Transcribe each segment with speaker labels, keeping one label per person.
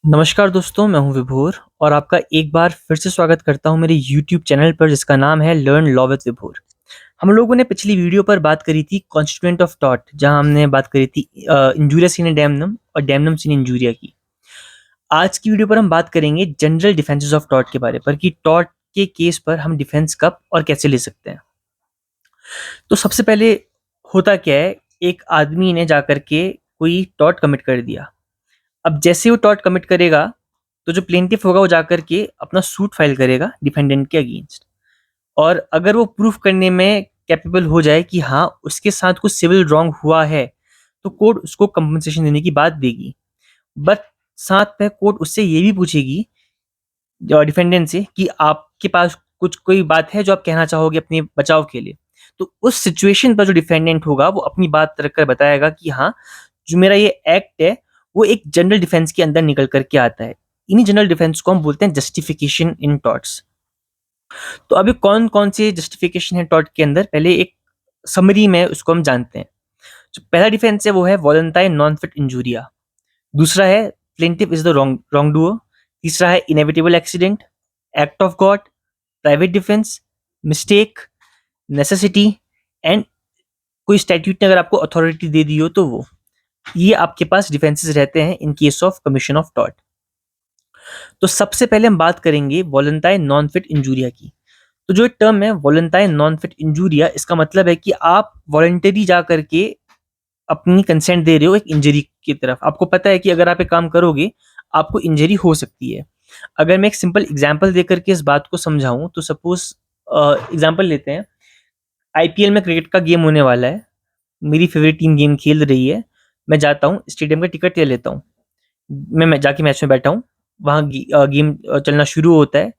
Speaker 1: नमस्कार दोस्तों, मैं हूं विभोर और आपका एक बार फिर से स्वागत करता हूं मेरे यूट्यूब चैनल पर जिसका नाम है लर्न लॉ विद विभोर। हम लोगों ने पिछली वीडियो पर बात करी थी कॉन्स्टिट्यूएंट ऑफ टॉर्ट, जहां हमने बात करी थी इंजूरिया सीने डैमनम और डैमनम सीने इंजूरिया की। आज की वीडियो पर हम बात करेंगे जनरल डिफेंसेस ऑफ टॉर्ट के बारे पर कि टॉर्ट के केस पर हम डिफेंस कब और कैसे ले सकते हैं। तो सबसे पहले होता क्या है, एक आदमी ने जाकर के कोई टॉर्ट कमिट कर दिया। अब जैसे वो टॉर्ट कमिट करेगा तो जो प्लेंटिफ होगा वो जाकर के अपना सूट फाइल करेगा डिफेंडेंट के अगेंस्ट। और अगर वो प्रूफ करने में कैपेबल हो जाए कि हाँ उसके साथ कुछ सिविल रॉन्ग हुआ है तो कोर्ट उसको कंपनसेशन देने की बात देगी। बट साथ में कोर्ट उससे ये भी पूछेगी डिफेंडेंट से कि आपके पास कुछ कोई बात है जो आप कहना चाहोगे अपने बचाव के लिए। तो उस सिचुएशन पर जो डिफेंडेंट होगा वो अपनी बात रखकर बताएगा कि हाँ, जो मेरा ये एक्ट है वो एक जनरल डिफेंस के अंदर निकल करके आता है। इन्हीं जनरल डिफेंस को हम बोलते हैं जस्टिफिकेशन इन टॉर्ट्स। तो अभी कौन कौन से जस्टिफिकेशन है टॉर्ट के अंदर, पहले एक समरी में उसको हम जानते हैं। जो पहला डिफेंस है वो है वॉलंटारी नॉन फिट इंजूरिया। दूसरा है plaintiff is the wrong doer. तीसरा है inevitable accident, act of God, private defence, mistake, necessity and कोई स्टैट्यूट ने अगर आपको अथॉरिटी दे दी हो तो वो। ये आपके पास डिफेंसेस रहते हैं in case of commission of tort. तो सबसे पहले हम बात करेंगे वॉलंटारी नॉन फिट इंजूरिया की। तो जो टर्म है वॉलंटारी नॉन फिट इंजूरिया, इसका मतलब है कि आप वॉलंटरी जा करके अपनी कंसेंट दे रहे हो एक इंजरी की तरफ। आपको पता है कि अगर आप एक काम करोगे आपको इंजरी हो सकती है। अगर मैं एक सिंपल एग्जांपल देकर के इस बात को समझाऊं तो सपोज एग्जांपल लेते हैं, आईपीएल में क्रिकेट का गेम होने वाला है, मेरी फेवरेट टीम गेम खेल रही है। मैं जाता हूँ स्टेडियम का टिकट ले लेता हूँ, मैं जाके मैच में बैठा हूँ। वहाँ गेम चलना शुरू होता है।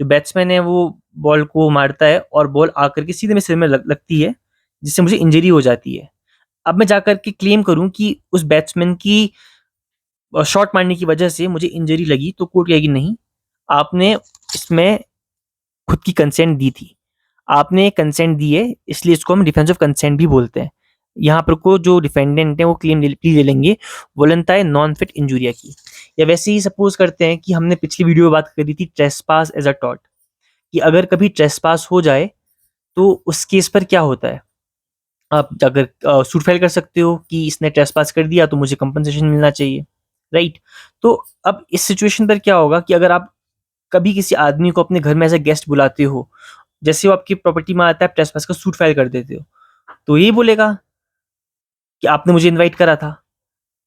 Speaker 1: जो बैट्समैन है वो बॉल को मारता है और बॉल आकर के सीधे मेरे सिर में लगती है, जिससे मुझे इंजरी हो जाती है। अब मैं जाकर के क्लेम करूं कि उस बैट्समैन की शॉट मारने की वजह से मुझे इंजरी लगी, तो कोर्ट कहेगी नहीं, आपने इसमें खुद की कंसेंट दी थी, आपने कंसेंट दी है, इसलिए इसको हम डिफेंस ऑफ कंसेंट भी बोलते हैं। यहाँ पर को जो डिफेंडेंट है वो क्लेम प्लीज ले लेंगे वॉलंटारी नॉन फिट इंजूरिया की। या वैसे ही सपोज करते हैं कि हमने पिछली वीडियो में बात करी थी ट्रेसपास एज अ टॉर्ट, कि अगर कभी ट्रेसपास हो जाए तो उस केस पर क्या होता है। आप अगर सूट फाइल कर सकते हो कि इसने ट्रेसपास कर दिया तो मुझे कंपनसेशन मिलना चाहिए, राइट। तो अब इस सिचुएशन पर क्या होगा कि अगर आप कभी किसी आदमी को अपने घर में एज अ गेस्ट बुलाते हो, जैसे वो आपकी प्रॉपर्टी में आता है, आप ट्रेसपास का सूट फाइल कर देते हो, तो यही बोलेगा कि आपने मुझे इनवाइट करा था।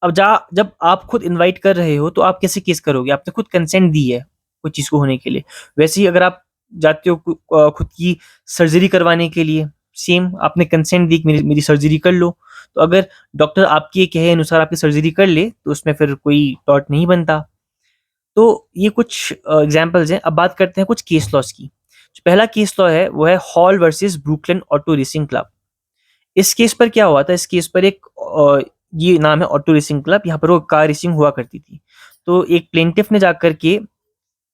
Speaker 1: अब जब आप खुद इनवाइट कर रहे हो तो आप कैसे केस करोगे, आपने खुद कंसेंट दी है कोई चीज़ को होने के लिए। वैसे ही अगर आप जाते हो खुद की सर्जरी करवाने के लिए, सेम आपने कंसेंट दी कि मेरी मेरी सर्जरी कर लो। तो अगर डॉक्टर आपके कहे अनुसार आपकी सर्जरी कर ले तो उसमें फिर कोई टॉर्ट नहीं बनता। तो ये कुछ एग्जांपल्स हैं। अब बात करते हैं कुछ केस लॉस की। जो पहला केस लॉ है वो है hall versus Brooklyn auto racing club. इस केस पर क्या हुआ था, इस केस पर एक ये नाम है ऑटो रेसिंग क्लब, यहाँ पर वो कार रेसिंग हुआ करती थी। तो एक प्लेंटिफ ने जाकर के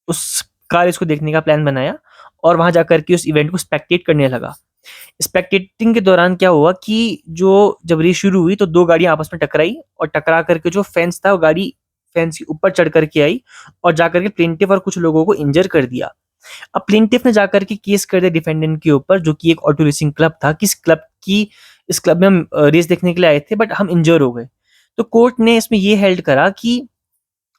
Speaker 1: उस कार रेस को देखने का प्लान बनाया और वहां जाकर के उस इवेंट को स्पेक्टेट करने लगा। स्पेक्टेटिंग के दौरान क्या हुआ कि जो जब रेस शुरू हुई तो दो गाड़ियां आपस में टकराई और टकरा करके जो फेंस था वो गाड़ी फेंस के ऊपर चढ़ करके आई और जाकर के प्लेंटिफ और कुछ लोगों को इंजर कर दिया। अब प्लेंटिफ ने जाकर के केस कर दिया डिफेंडेंट के ऊपर, जो कि एक ऑटो रेसिंग क्लब था, किस क्लब की, इस क्लब में हम रेस देखने के लिए आए थे बट हम इंजर हो गए। तो कोर्ट ने इसमें ये हेल्ड करा कि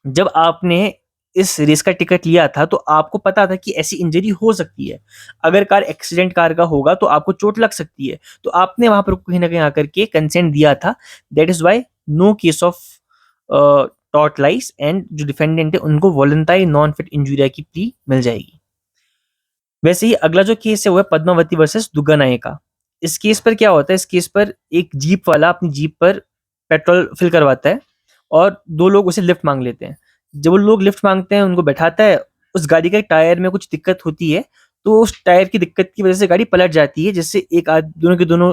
Speaker 1: जब आपने इस रेस का टिकट लिया था तो आपको पता था कि ऐसी इंजरी हो सकती है, अगर कार एक्सीडेंट कार का होगा तो आपको चोट लग सकती है, तो आपने वहां पर कहीं ना कहीं आकर के कंसेंट दिया था। That is why no case of tort lies and जो डिफेंडेंट है उनको वॉलंटारी नॉन फिट इंजूरिया की प्ली मिल जाएगी। वैसे ही अगला जो केस है वो है पद्मावती वर्सेस दुग्गा नायका। इस केस पर क्या होता है, इस केस पर एक जीप वाला अपनी जीप पर पेट्रोल फिल करवाता है और दो लोग उसे लिफ्ट मांग लेते हैं। जब वो लोग लिफ्ट मांगते हैं उनको बैठाता है, उस गाड़ी के टायर में कुछ दिक्कत होती है, तो उस टायर की दिक्कत की वजह से गाड़ी पलट जाती है, जिससे एक दोनों के दोनों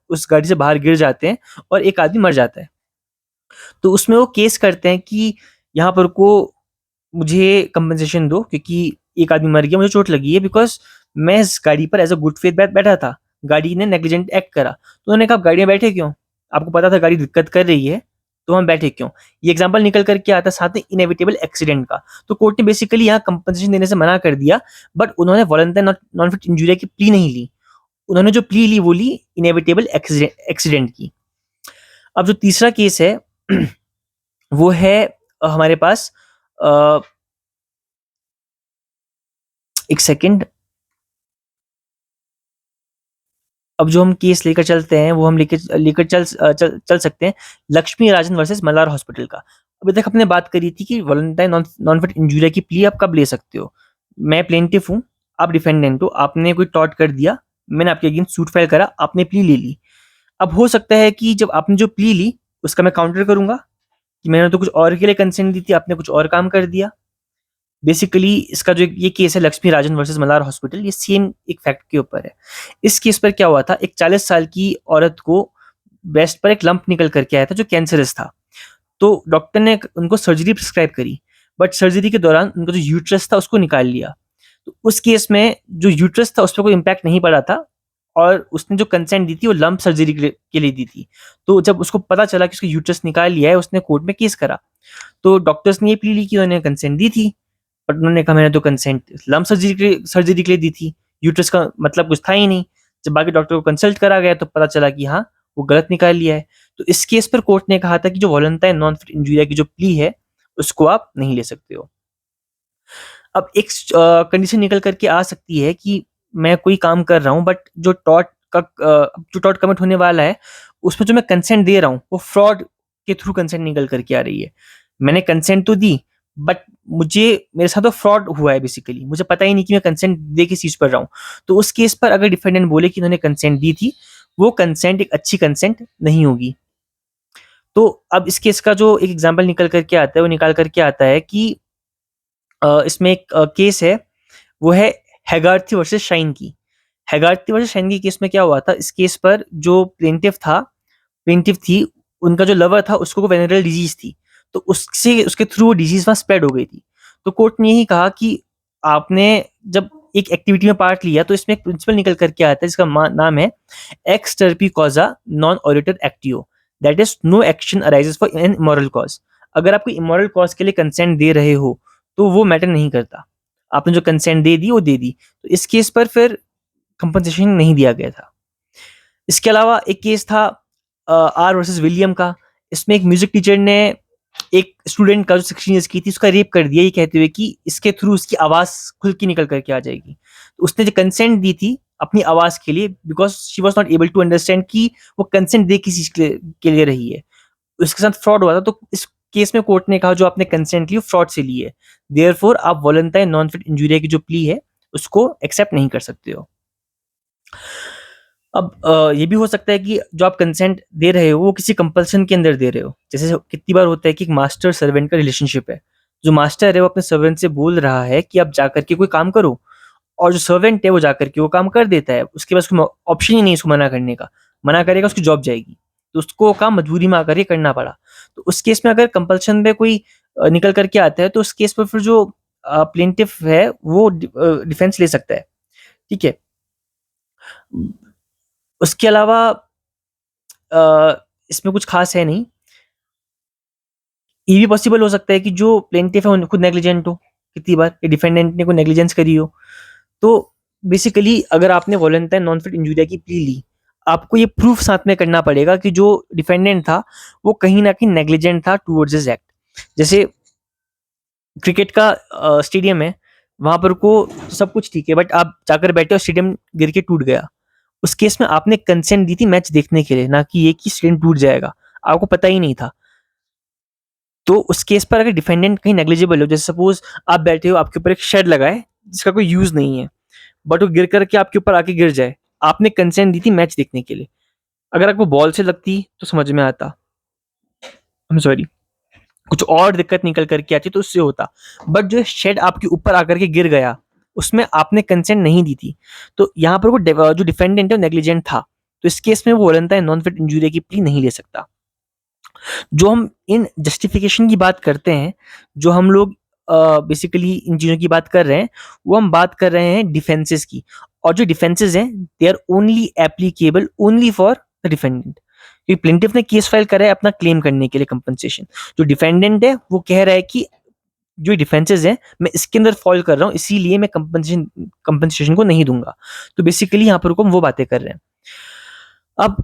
Speaker 1: उस गाड़ी से बाहर गिर जाते हैं और एक आदमी मर जाता है। तो उसमें वो केस करते हैं कि यहाँ पर को मुझे कंपनसेशन दो क्योंकि एक आदमी मर गया, मुझे चोट लगी है, बिकॉज मैं इस गाड़ी पर एज अ गुड फेथ बैठा था, गाड़ी ने नेग्लिजेंट एक्ट करा। तो उन्होंने कहा गाड़ी में बैठे क्यों, आपको पता था गाड़ी दिक्कत कर रही है, तो हम बैठे क्यों? ये एग्जांपल निकल कर क्या आता है साथ में इनेविटेबल एक्सीडेंट का। तो कोर्ट ने बेसिकली यहाँ कंपनसेशन देने से मना कर दिया, बट उन्होंने वॉलंटरी नॉन फिट इंजूरिया की प्ली नहीं ली। उन्होंने जो प्ली ली वो ली इनेविटेबल एक्सीडेंट की। अब जो तीसरा केस है वो है हमारे पास एक सेकंड। अब जो हम केस लेकर चलते हैं वो हम लेकर लेकर चल सकते हैं लक्ष्मी राजन वर्सेस मल्हार हॉस्पिटल का। अभी तक हमने बात करी थी कि वॉलंटाइन नॉन फिट इंजूरिया की प्ली आप कब ले सकते हो। मैं प्लेंटिफ हूँ, आप डिफेंडेंट हो, आपने कोई टॉर्ट कर दिया, मैंने आपके अगेंस्ट सूट फाइल करा, आपने प्ली ले ली। अब हो सकता है कि जब आपने जो प्ली ली उसका मैं काउंटर करूंगा कि मैंने तो कुछ और के लिए कंसेंट दी थी, आपने कुछ और काम कर दिया। बेसिकली इसका जो ये केस है लक्ष्मी राजन वर्सेस मल्हार हॉस्पिटल, ये सेम एक फैक्ट के ऊपर है। इस केस पर क्या हुआ था, एक 40 साल की औरत को ब्रेस्ट पर एक लंप निकल करके आया था जो कैंसरस था। तो डॉक्टर ने उनको सर्जरी प्रिस्क्राइब करी, बट सर्जरी के दौरान उनका जो यूट्रस था उसको निकाल लिया। तो उस केस में जो यूट्रस था उस पर कोई इम्पैक्ट नहीं पड़ा था, और उसने जो कंसेंट दी थी वो लंप सर्जरी के लिए दी थी। तो जब उसको पता चला कि उसका यूट्रस निकाल लिया है, उसने कोर्ट में केस करा। तो डॉक्टर्स ने ये प्ली ली कि उन्होंने कंसेंट दी थी, बट उन्होंने कहा मैंने तो कंसेंट लंप सर्जरी के लिए दी थी, यूट्रस का मतलब कुछ था ही नहीं। जब बाकी डॉक्टर को कंसल्ट करा गया तो पता चला कि हाँ वो गलत निकाल लिया है। तो इस केस पर कोर्ट ने कहा था कि जो वॉलंटाइन नॉन फिट इंजूरिया की जो प्ली है उसको आप नहीं ले सकते हो। अब एक कंडीशन निकल करके आ सकती है कि मैं कोई काम कर रहा हूँ, बट जो टॉर्ट कमिट होने वाला है उसमें जो मैं कंसेंट दे रहा हूँ वो फ्रॉड के थ्रू कंसेंट निकल करके आ रही है। मैंने कंसेंट तो दी, बट मुझे मेरे साथ तो फ्रॉड हुआ है। बेसिकली मुझे पता ही नहीं कि मैं कंसेंट दे किस चीज पर रहा हूँ। तो उस केस पर अगर डिफेंडेंट बोले कि उन्होंने कंसेंट दी थी, वो कंसेंट एक अच्छी कंसेंट नहीं होगी। तो अब इस केस का जो एक एग्जाम्पल निकल करके आता है वो निकाल करके आता है कि इसमें एक केस है, वो है हैगार्थी वर्सेस शाइन की। हैगार्थी वर्सेस शाइन की केस में क्या हुआ था, इस केस पर जो प्लेंटिफ थी, उनका जो लवर था उसको वेनेरियल डिजीज थी। तो उससे उसके थ्रू वो डिजीज वहां स्प्रेड हो गई थी। तो कोर्ट ने यही कहा कि आपने जब एक एक्टिविटी में पार्ट लिया तो इसमें एक प्रिंसिपल निकल करके आता है जिसका नाम है एक्स टर्पी कॉजा नॉन ऑरिटर एक्टियो, that is no action arises for an immoral cause. अगर आप कोई इमोरल कॉज के लिए कंसेंट दे रहे हो तो वो मैटर नहीं करता, आपने जो कंसेंट दे दी वो दे दी। तो इस केस पर फिर कंपनसेशन नहीं दिया गया था। इसके अलावा एक केस था आर वर्सेस विलियम का। इसमें एक म्यूजिक टीचर ने एक स्टूडेंट का जो 16 ईयर्स की थी उसका रेप कर दिया, ये कहते हुए कि इसके थ्रू उसकी आवाज खुल के निकल करके आ जाएगी। तो उसने जो कंसेंट दी थी अपनी आवाज के लिए, because she was not able to understand कि वो कंसेंट दे किस चीज के लिए रही है, उसके साथ फ्रॉड हुआ था। तो इस केस में कोर्ट ने कहा जो आपने कंसेंट ली फ्रॉड से ली है, देयरफॉर आप वॉलंटाइन नॉन फिट इंजूरिया की जो प्ली है उसको एक्सेप्ट नहीं कर सकते हो। अब ये भी हो सकता है कि जो आप कंसेंट दे रहे हो वो किसी कंपल्सन के अंदर दे रहे हो। जैसे कितनी बार होता है कि एक मास्टर सर्वेंट का रिलेशनशिप है, जो मास्टर है वो अपने सर्वेंट से बोल रहा है कि आप जाकर के कोई काम करो, और जो सर्वेंट है वो जाकर के वो काम कर देता है, उसके पास कोई ऑप्शन ही नहीं उसको मना करने का। मना करेगा उसकी जॉब जाएगी, तो उसको वो काम मजबूरी में आकर के करना पड़ा। तो उस केस में अगर कंपल्शन में कोई निकल करके आता है तो उस केस पर फिर जो प्लेंटिफ है वो डिफेंस ले सकता है। ठीक है। उसके अलावा इसमें कुछ खास है नहीं। ये भी पॉसिबल हो सकता है कि जो प्लेंटिफ है वो खुद नेग्लिजेंट हो, कितनी बार ये डिफेंडेंट ने कोई नेग्लिजेंस करी हो। तो बेसिकली अगर आपने वॉलंटाइन नॉन फिट इंजूरिया की प्ली ली, आपको ये प्रूफ साथ में करना पड़ेगा कि जो डिफेंडेंट था वो कहीं ना कहीं नेग्लिजेंट था टूवर्ड्स दिस एक्ट। जैसे क्रिकेट का स्टेडियम है, वहां पर को सब कुछ ठीक है, बट आप जाकर बैठे और स्टेडियम गिर के टूट गया। उस केस में आपने कंसेंट दी थी मैच देखने के लिए, ना कि ये कि स्टेडियम टूट जाएगा, आपको पता ही नहीं था। तो उस केस पर अगर डिफेंडेंट कहीं नेग्लिजिबल हो, जैसे सपोज आप बैठे हो, आपके ऊपर एक शेड लगा है जिसका कोई यूज नहीं है, बट वो गिर करके आपके ऊपर आके गिर जाए, आपने कंसेंट दी थी मैच देखने के लिए। अगर आपको बॉल से लगती तो समझ में आता, आई एम सॉरी, कुछ और दिक्कत निकल करके आती तो उससे होता, बट जो शेड आपके ऊपर आकर के गिर गया उसमें आपने कंसेंट नहीं दी थी। तो यहाँ पर वो जो डिफेंडेंट है वो नेग्लिजेंट था, तो इस केस में वो बोलता है नॉन फिट इंजूरी की प्ली नहीं ले सकता। जो हम इन जस्टिफिकेशन की बात करते हैं, जो हम लोग बेसिकली इन चीज़ों की बात कर रहे हैं, वो हम बात कर रहे हैं डिफेंसेस की। और जो डिफेंसेस हैं they are only applicable only for the defendant. क्योंकि प्लेंटिफ ने केस फाइल करा है अपना क्लेम करने के लिए कंपनसेशन। जो डिफेंडेंट है वो कह रहा है कि जो डिफेंसेस हैं मैं इसके अंदर फॉल कर रहा हूँ, इसीलिए मैं कंपनसेशन को नहीं दूंगा। तो बेसिकली यहाँ पर हम वो बातें कर रहे हैं। अब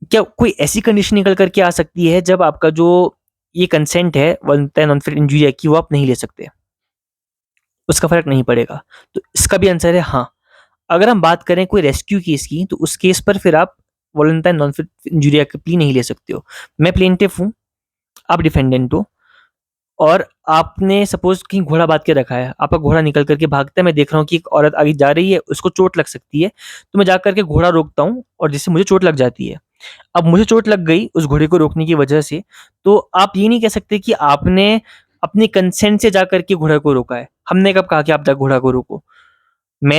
Speaker 1: क्या कोई ऐसी कंडीशन निकल करके आ सकती है जब आपका जो ये कंसेंट है वॉलंटरी नॉन फेट इंजूरिया की, वो आप नहीं ले सकते, उसका फर्क नहीं पड़ेगा? तो इसका भी आंसर है हाँ। अगर हम बात करें कोई रेस्क्यू केस की, तो उस केस पर फिर आप वॉलंटरी नॉन फेट इंजूरिया की प्ली नहीं ले सकते हो। मैं प्लेंटिफ हूँ, आप डिफेंडेंट हो, और आपने सपोज कहीं घोड़ा बांध के रखा है, आपका घोड़ा निकल करके भागता है, मैं देख रहा हूँ कि एक औरत आगे जा रही है, उसको चोट लग सकती है, तो मैं जा करके घोड़ा रोकता हूँ और जिससे मुझे चोट लग जाती है। अब मुझे चोट लग गई उस घोड़े को रोकने की वजह से, तो आप ये नहीं कह सकते कि आपने अपने कंसेंट से जा करके घोड़े को रोका है। हमने कब कहा कि आप जा घोड़ा को रोको? मैं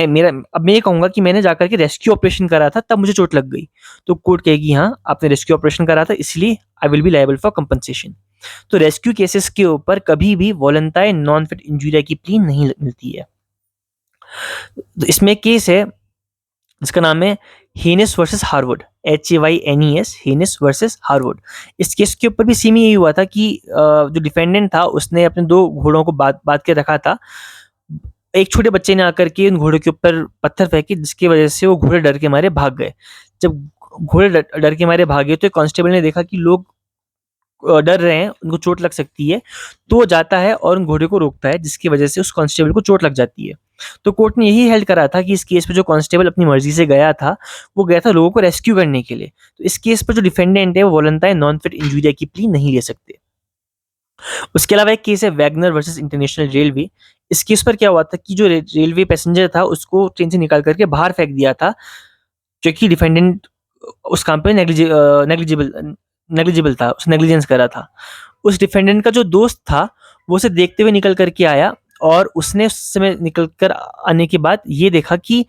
Speaker 1: ये कहूँगा कि मैंने जाकर के रेस्क्यू ऑपरेशन करा था, तब मुझे चोट लग गई। तो कोर्ट कहेगी हाँ, आपने रेस्क्यू ऑपरेशन करा था, इसलिए I will be liable for compensation. तो रेस्क्यू केसेस के ऊपर कभी भी वॉलंटारी नॉन फिट इंजूरिया की प्ली नहीं मिलती है। तो इसमें एक केस है जिसका नाम है Haynes versus Harvard, HAYNES, Haynes versus Harvard. इस केस के ऊपर भी सेम यही हुआ था कि जो डिफेंडेंट था उसने अपने दो घोड़ों को बांध बांध के रखा था। एक छोटे बच्चे ने आकर के उन घोड़े के ऊपर पत्थर फेंके, जिसकी वजह से वो घोड़े डर के मारे भाग गए। जब घोड़े डर के मारे भागे तो एक कांस्टेबल ने देखा कि लोग डर रहे हैं, उनको चोट लग सकती है, तो वो जाता है और उन घोड़े को रोकता है, जिसकी वजह से उस कांस्टेबल को चोट लग जाती है। तो कोर्ट ने यही हेल्ड करा था कि इस केस में जो कांस्टेबल अपनी मर्जी से गया था, वो गया था लोगों को रेस्क्यू करने के लिए। तो इस केस पर जो डिफेंडेंट है वो वॉलंटरी नॉन फिट इंजूरिया की प्ली नहीं ले सकते। उसके अलावा एक केस है वैगनर वर्सेस इंटरनेशनल रेलवे। इस केस पर क्या हुआ था कि जो रेलवे पैसेंजर था उसको ट्रेन से निकाल करके बाहर फेंक दिया था, क्योंकि डिफेंडेंट उस काम पे नेग्लिजिबल नेग्लिजिबल था, उसने नेग्लिजेंस करा था। उस डिफेंडेंट का जो दोस्त था वो उसे देखते हुए निकल करके आया, और उसने उस समय निकल कर आने के बाद ये देखा कि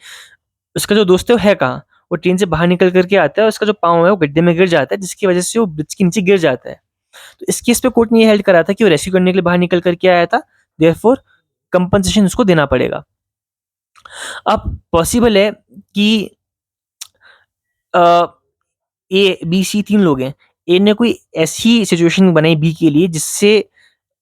Speaker 1: उसका जो दोस्त है वो है कहाँ। वो ट्रेन से बाहर निकल करके आता है और उसका जो पाँव है वो गड्ढे में गिर जाता है, जिसकी वजह से वो ब्रिज के नीचे गिर जाता है। तो इस केस पे कोर्ट ने ये हेल्ड करा था कि वो रेस्क्यू करने के लिए बाहर निकल करके आया था, देयरफॉर कंपनसेशन उसको देना पड़ेगा। अब पॉसिबल है कि अ, ए, बी, सी 3 लोग हैं। ए ने कोई ऐसी सिचुएशन बनाई बी के लिए जिससे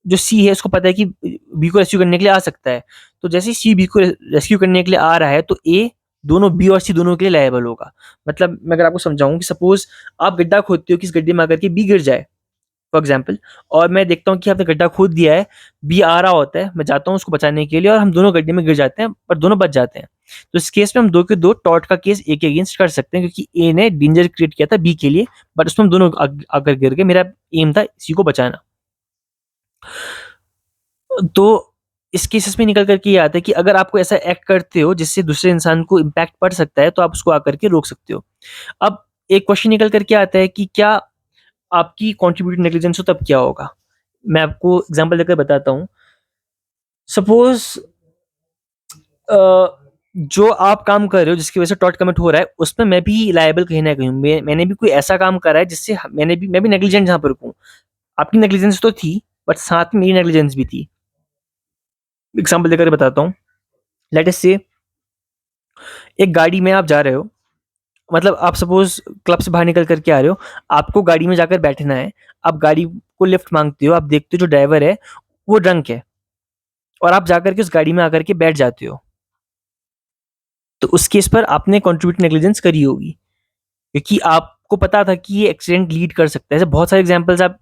Speaker 1: जो सी है उसको पता है कि बी को रेस्क्यू करने के लिए आ सकता है। तो जैसे ही सी बी को रेस्क्यू करने के लिए आ रहा है, तो ए दोनों बी और सी दोनों के लिए लायबल होगा। मतलब मैं अगर आपको समझाऊँ कि सपोज़ आप गड्ढा खोदते हो कि इस गड्ढे में आकर के बी गिर जाए, फॉर एग्जाम्पल, और मैं देखता हूँ कि आपने गड्ढा खोद दिया है, बी आ रहा होता है, मैं जाता हूँ उसको बचाने के लिए और हम दोनों गड्ढे में गिर जाते हैं, पर दोनों बच जाते हैं। तो इस केस में हम दो के दो टॉर्ट का केस ए के अगेंस्ट कर सकते हैं, क्योंकि ए ने डेंजर क्रिएट किया था बी के लिए, बट उसमें हम दोनों आकर गिर गए। मेरा एम था सी को बचाना। तो इस केसेस में निकल करके ये आता है कि अगर आप कोई ऐसा एक्ट करते हो जिससे दूसरे इंसान को इम्पैक्ट पड़ सकता है, तो आप उसको आकर के रोक सकते हो। अब एक क्वेश्चन निकल करके आता है कि क्या आपकी कंट्रीब्यूटेड नेग्लिजेंस हो, तब क्या होगा? मैं आपको एग्जांपल देकर बताता हूँ। सपोज जो आप काम कर रहे हो जिसकी वजह से टॉर्ट कमिट हो रहा है, उसमें मैं भी लायबल कहीं ना कहीं हूँ। मैंने भी कोई ऐसा काम करा है जिससे मैं भी नेग्लिजेंट जहाँ पर हूँ। आपकी नेग्लिजेंस तो थी, बट साथ में मेरी नेग्लिजेंस भी थी। एग्जांपल देकर बताता हूँ। लेट अस से एक गाड़ी में आप जा रहे हो, मतलब आप सपोज क्लब से बाहर निकल करके आ रहे हो, आपको गाड़ी में जाकर बैठना है। आप गाड़ी को लिफ्ट मांगते हो, आप देखते हो जो ड्राइवर है वो ड्रंक है, और आप जाकर के उस गाड़ी में आकर के बैठ जाते हो। तो उस केस पर आपने कंट्रीब्यूट नेग्लिजेंस करी होगी, क्योंकि आपको पता था कि ये एक्सीडेंट लीड कर सकता है। ऐसे बहुत सारे एग्जांपल्स आप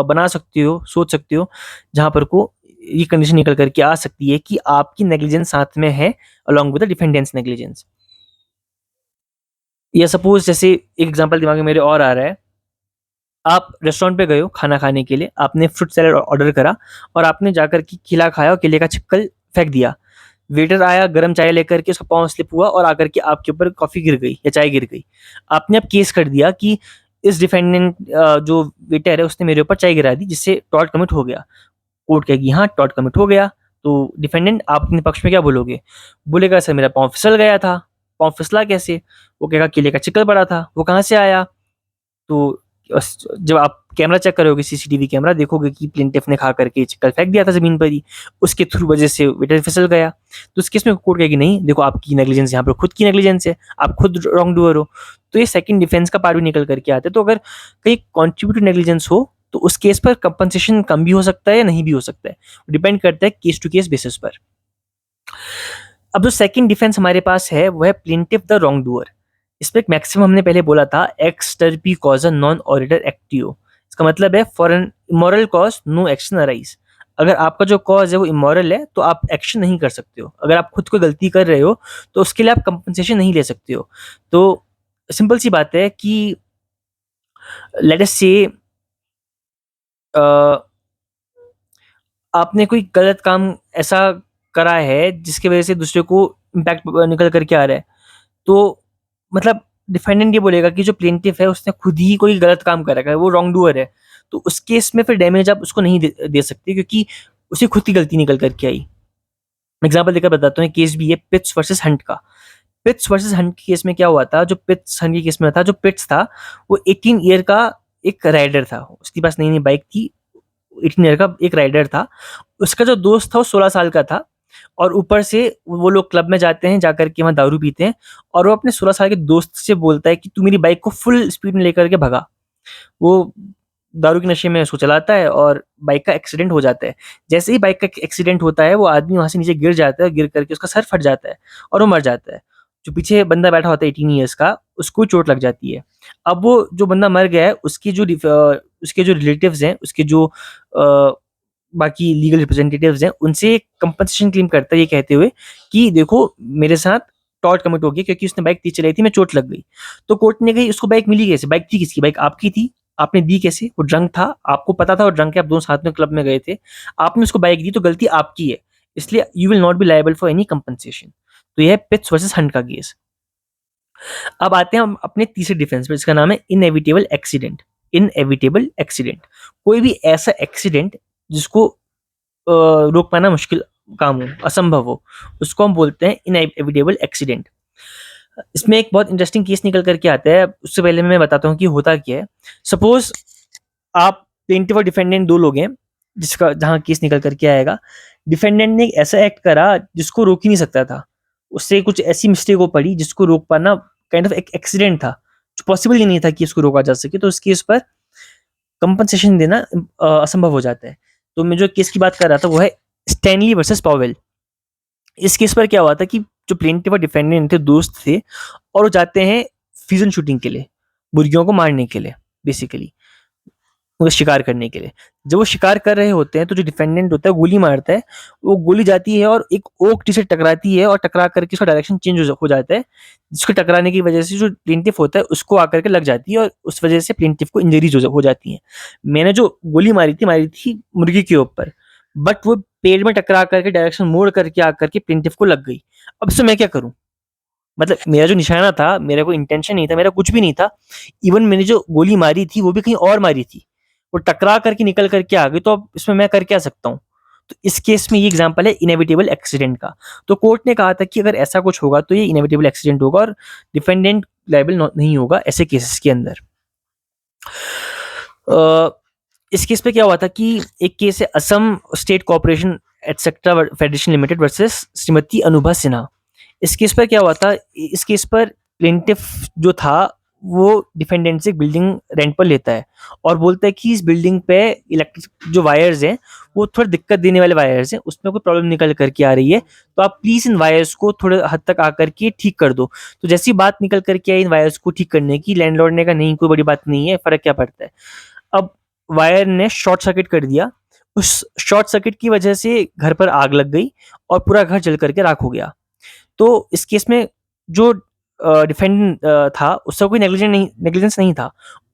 Speaker 1: बना सकते हो, सोच सकते हो, जहाँ पर को ये कंडीशन निकल करके आ सकती है कि आपकी नेग्लिजेंस साथ में है along with the defendants negligence. या सपोज जैसे एक एग्जांपल दिमाग में मेरे और आ रहा है। आप रेस्टोरेंट पे गए हो खाना खाने के लिए, आपने फ्रूट सैलेड ऑर्डर करा, और आपने जाकर के केला खाया और केले का छिक्कल फेंक दिया। वेटर आया गर्म चाय लेकर के, उसका पाँव स्लिप हुआ और आकर के आपके ऊपर कॉफ़ी गिर गई या चाय गिर गई। आपने अब केस कर दिया कि इस डिफेंडेंट जो वेटर है उसने मेरे ऊपर चाय गिरा दी, जिससे टॉर्ट कमिट हो गया। कोर्ट कहेगी हाँ टॉर्ट कमिट हो गया। तो डिफेंडेंट आप अपने पक्ष में क्या बोलोगे? बोलेगा सर मेरा पाँव फिसल गया था। पाँव फिसला कैसे? वो कहेगा केले का छिक्कल पड़ा था। वो कहाँ से आया? तो जब आप कैमरा चेक करोगे, सीसीटीवी कैमरा, देखोगे कि प्लेंटिफ ने खा करके कल फेंक दिया था ज़मीन पर ही, उसके थ्रू वजह से वेटर फिसल गया। तो उस केस में कोर्ट कहेगी नहीं, देखो आपकी नेग्लिजेंस यहाँ पर खुद की नेग्लिजेंस है, आप खुद रॉन्ग डूअर हो। तो ये सेकंड डिफेंस का पार्ट भी निकल करके आता है। तो अगर कहीं कॉन्ट्रीब्यूटिव नेग्लिजेंस हो तो उस केस पर कंपनसेशन कम भी हो सकता है या नहीं भी हो सकता है, डिपेंड करता है केस टू केस बेसिस पर। अब जो सेकंड डिफेंस हमारे पास है वो है प्लेंटिफ द रॉन्ग डूअर। इसमें एक मैक्सिमम हमने पहले बोला था, एक्स टर्पी कॉज अ नॉन ऑडिटर एक्टियो। इसका मतलब है for an immoral cause no action arise. अगर आपका जो कॉज है वो इमोरल है तो आप एक्शन नहीं कर सकते हो। अगर आप खुद को गलती कर रहे हो तो उसके लिए आप कंपनसेशन नहीं ले सकते हो। तो सिंपल सी बात है कि लेट अस से आपने कोई गलत काम ऐसा करा है जिसकी वजह से दूसरे को इम्पैक्ट निकल करके आ रहा है, तो मतलब डिफेंडेंट ये बोलेगा कि जो प्लेंटिफ है उसने खुद ही कोई गलत काम कर रखा है, वो रॉन्ग डूअर है। तो उस केस में फिर डैमेज आप उसको नहीं दे सकते, क्योंकि उसे खुद की गलती निकल करके आई। एग्जाम्पल देकर बताता हूँ, केस भी है पिट्स वर्सेस हंट का। पिट्स वर्सेस हंट के केस में क्या हुआ था, जो पिट्स हंट के केस में था, जो पिट्स था वो 18 ईयर का एक राइडर था, उसके पास नई नई बाइक थी, 18 ईयर का एक राइडर था। उसका जो दोस्त था वो 16 साल का था, और ऊपर से वो लोग क्लब में जाते हैं, जाकर के वहाँ दारू पीते हैं, और वो अपने 16 साल के दोस्त से बोलता है कि तू मेरी बाइक को फुल स्पीड में लेकर के भगा। वो दारू के नशे में उसको चलाता है और बाइक का एक्सीडेंट हो जाता है। जैसे ही बाइक का एक्सीडेंट होता है वो आदमी वहाँ से नीचे गिर जाता है, गिर करके उसका सर फट जाता है और वो मर जाता है। जो पीछे बंदा बैठा होता है 18 ईयर्स का, उसको चोट लग जाती है। अब वो जो बंदा मर गया है उसके जो रिलेटिव्स हैं, उसके जो बाकी लीगल रिप्रेजेंटेटिव्स हैं, उनसे कंपनसेशन क्लेम करता है, ये कहते हुए कि देखो मेरे साथ टॉर्ट कमिट हो गया क्योंकि उसने बाइक तेज चलाई थी, मैं चोट लग गई। तो कोर्ट ने कही उसको बाइक मिली कैसे, बाइक थी किसकी, बाइक आपकी थी, आपने दी कैसे, वो ड्रंक था, आपको पता था वो ड्रंक है, आप दोनों साथ में क्लब में गए थे, आपने उसको बाइक दी, तो गलती आपकी है, इसलिए you will not be liable for any compensation. तो यह है पिट्स वर्सेस हंट का केस। अब आते हैं हम अपने तीसरे डिफेंस पर, इसका नाम है इनएविटेबल एक्सीडेंट। इनएविटेबल एक्सीडेंट, कोई भी ऐसा एक्सीडेंट जिसको रोक पाना मुश्किल काम हो, असंभव हो, उसको हम बोलते हैं इनएविटेबल एक्सीडेंट। इसमें एक बहुत इंटरेस्टिंग केस निकल करके आता है। उससे पहले मैं बताता हूँ कि होता क्या है। सपोज आप प्लेंटिफ और डिफेंडेंट दो लोग हैं, जिसका जहाँ केस निकल करके आएगा। डिफेंडेंट ने एक ऐसा एक्ट करा जिसको रोक ही नहीं सकता था, उससे कुछ ऐसी मिस्टेक हो पड़ी जिसको रोक पाना काइंड ऑफ एक एक्सीडेंट था, जो पॉसिबल ही नहीं था कि इसको रोका जा सके। तो उस केस पर कंपनसेशन देना असंभव हो जाता है। तो मैं जो केस की बात कर रहा था वो है स्टैनली वर्सेस पावेल। इस केस पर क्या हुआ था कि जो प्लेंटिफ और डिफेंडेंट थे, दोस्त थे, और वो जाते हैं फिजन शूटिंग के लिए, मुर्गियों को मारने के लिए, बेसिकली उनका शिकार करने के लिए। जब वो शिकार कर रहे होते हैं तो जो डिफेंडेंट होता है गोली मारता है, वो गोली जाती है और एक ओक ट्री से टकराती है, और टकरा करके उसका डायरेक्शन चेंज हो जाता है, जिसको टकराने की वजह से जो प्लेंटिफ होता है उसको आकर के लग जाती है, और उस वजह से प्लेंटिफ को इंजरीज हो जाती है। मैंने जो गोली मारी थी मुर्गी के ऊपर, बट वो पेड़ में टकरा करके डायरेक्शन मोड़ करके आकर के प्लेंटिफ को लग गई। अब से मैं क्या करूं, मतलब मेरा जो निशाना था, मेरा कोई इंटेंशन नहीं था, मेरा कुछ भी नहीं था। इवन मैंने जो गोली मारी थी वो भी कहीं और मारी थी, वो टकरा करके निकल करके आ गई, तो अब इसमें मैं कर क्या सकता हूँ। तो इस केस में ये एग्जांपल है इनएविटेबल एक्सीडेंट का। तो कोर्ट ने कहा था कि अगर ऐसा कुछ होगा तो ये इनएविटेबल एक्सीडेंट होगा और डिफेंडेंट लायबल नहीं होगा ऐसे केसेस के अंदर। इस केस पे क्या हुआ था कि एक केस है Assam state corporation etcetera federation limited versus Shrimati Anubha Sinha. इस केस पर क्या हुआ था, इस केस पर प्लेंटिफ जो था वो डिफेंडेंट से एक बिल्डिंग रेंट पर लेता है और बोलता है कि इस बिल्डिंग पे इलेक्ट्रिक जो वायर्स हैं वो थोड़ा दिक्कत देने वाले वायर्स हैं, उसमें कोई प्रॉब्लम निकल करके आ रही है, तो आप प्लीज इन वायर्स को थोड़े हद तक आकर के ठीक कर दो। तो जैसी बात निकल करके आई इन वायर्स को ठीक करने की, लैंडलॉर्ड ने कहा नहीं कोई बड़ी बात नहीं है, फर्क क्या पड़ता है। अब वायर ने शॉर्ट सर्किट कर दिया, उस शॉर्ट सर्किट की वजह से घर पर आग लग गई और पूरा घर जल करके राख हो गया। तो इस केस में जो डिफेंडेंट था उसका कोई नेग्लिजेंस नहीं था।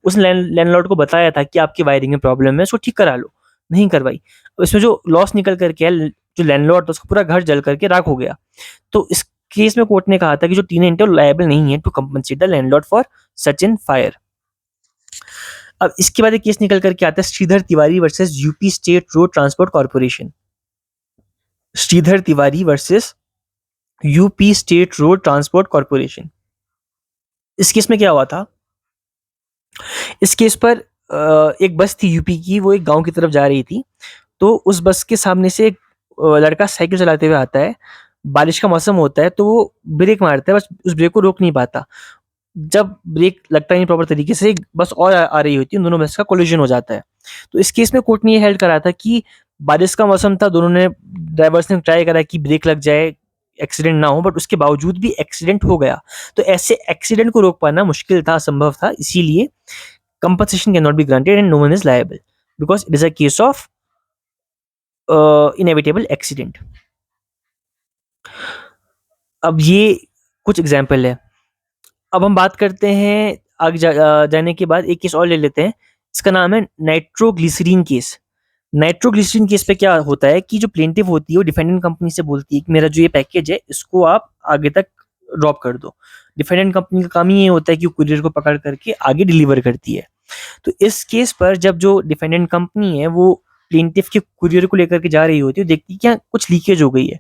Speaker 1: उसने लैंडलॉर्ड को बताया था कि आपकी वायरिंग में प्रॉब्लम है, उसको ठीक करा लो, नहीं करवाई। इसमें जो लॉस निकल करके है, जो लैंडलॉर्ड था उसका पूरा घर जल करके राख हो गया। तो इस केस में कोर्ट ने कहा था कि जो टेनेंट है वो लायबल नहीं है to compensate the landlord for such an fire. अब इसके बाद एक केस निकल करके आता है Shridhar Tiwari versus UP State Road Transport Corporation. Shridhar Tiwari versus UP State Road Transport Corporation. इस केस में क्या हुआ था, इस केस पर एक बस थी यूपी की, वो एक गाँव की तरफ जा रही थी। तो उस बस के सामने से एक लड़का साइकिल चलाते हुए आता है। बारिश का मौसम होता है तो वो ब्रेक मारता है, बस उस ब्रेक को रोक नहीं पाता। जब ब्रेक लगता नहीं प्रॉपर तरीके से, एक बस और आ रही होती है, उन दोनों बस का कोलिजन हो जाता है। तो इस केस में कोर्ट ने ये हेल्ड करा था कि बारिश का मौसम था, दोनों ने ड्राइवर्स ने ट्राई करा कि ब्रेक लग जाए, एक्सीडेंट ना हो, बट उसके बावजूद भी एक्सीडेंट हो गया। तो ऐसे एक्सीडेंट को रोक पाना मुश्किल था, असंभव था, इसीलिए compensation cannot be granted and no one is liable because it is a case of inevitable accident. अब ये कुछ एग्जाम्पल है। अब हम बात करते हैं आगे जाने के बाद एक केस और ले लेते हैं। इसका नाम है नाइट्रोग्लिसरीन केस। नाइट्रोग्लिसरीन केस पे क्या होता है कि जो प्लेंटिफ होती है वो डिफेंडेंट कंपनी से बोलती है कि मेरा जो ये पैकेज है इसको आप आगे तक ड्रॉप कर दो। डिफेंडेंट कंपनी का काम ही ये होता है कि वो कुरियर को पकड़ करके आगे डिलीवर करती है। तो इस केस पर जब जो डिफेंडेंट कंपनी है वो प्लेंटिफ के कुरियर को लेकर के जा रही होती है, देखती है कि यहाँ कुछ लीकेज हो गई है।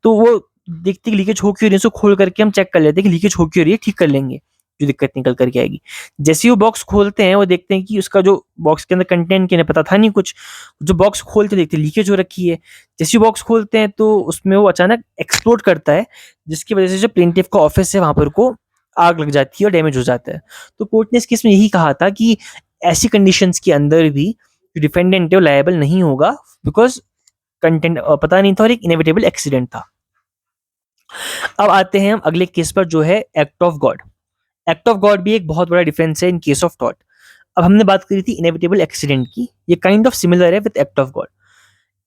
Speaker 1: तो वो देखती है कि लीकेज हो क्यों रही है, उसको खोल करके हम चेक कर लेते हैं कि लीकेज हो क्यों रही है, ठीक कर लेंगे, जो दिक्कत निकल करके आएगी। जैसे ही वो बॉक्स खोलते हैं, वो देखते हैं कि उसका जो बॉक्स के अंदर कंटेंट क्या है पता था नहीं कुछ। जो बॉक्स खोलते देखते हैं लीकेज हो रखी है। जैसे ही बॉक्स खोलते हैं तो उसमें वो अचानक एक्सप्लोड करता है, जिसकी वजह से जो प्लेंटिफ का ऑफिस है वहां पर को आग लग जाती है और डैमेज हो जाता है। तो कोर्ट ने इस केस में यही कहा था कि ऐसी कंडीशंस के अंदर भी जो डिफेंडेंट है वो लायबल नहीं होगा, बिकॉज कंटेंट पता नहीं था और एक इनएविटेबल एक्सीडेंट था। अब आते हैं हम अगले केस पर, जो है act of God. Act of God भी एक बहुत बड़ा डिफेंस है इन केस ऑफ टॉर्ट। अब हमने बात करी थी इनएविटेबल एक्सीडेंट की, ये काइंड ऑफ सिमिलर है with act of God.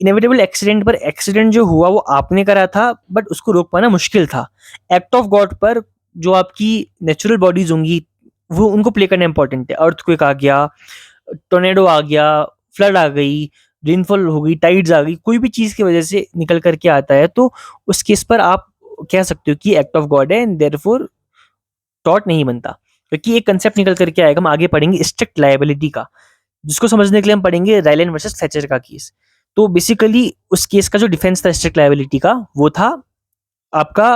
Speaker 1: Inevitable accident पर एक्सीडेंट जो हुआ वो आपने करा था, बट उसको रोक पाना मुश्किल था। एक्ट ऑफ गॉड पर जो आपकी नेचुरल बॉडीज होंगी वो उनको प्ले करना इंपॉर्टेंट है। अर्थक्वेक आ गया, टोर्नेडो आ गया, फ्लड आ गई, रेनफॉल हो गई, टाइड्स आ गई, कोई भी चीज की वजह से निकल करके आता है, तो उस केस पर आप कह सकते हो कि एक्ट ऑफ गॉड है एंड देयरफॉर टॉर्ट नहीं बनता। क्योंकि एक कंसेप्ट निकल करके आएगा, हम आगे पढ़ेंगे स्ट्रिक्ट लायबिलिटी का, जिसको समझने के लिए हम पढ़ेंगे रायलैंड वर्सेस थैचर का केस। तो बेसिकली उस केस का जो डिफेंस था स्ट्रिक्ट लायबिलिटी का, वो था आपका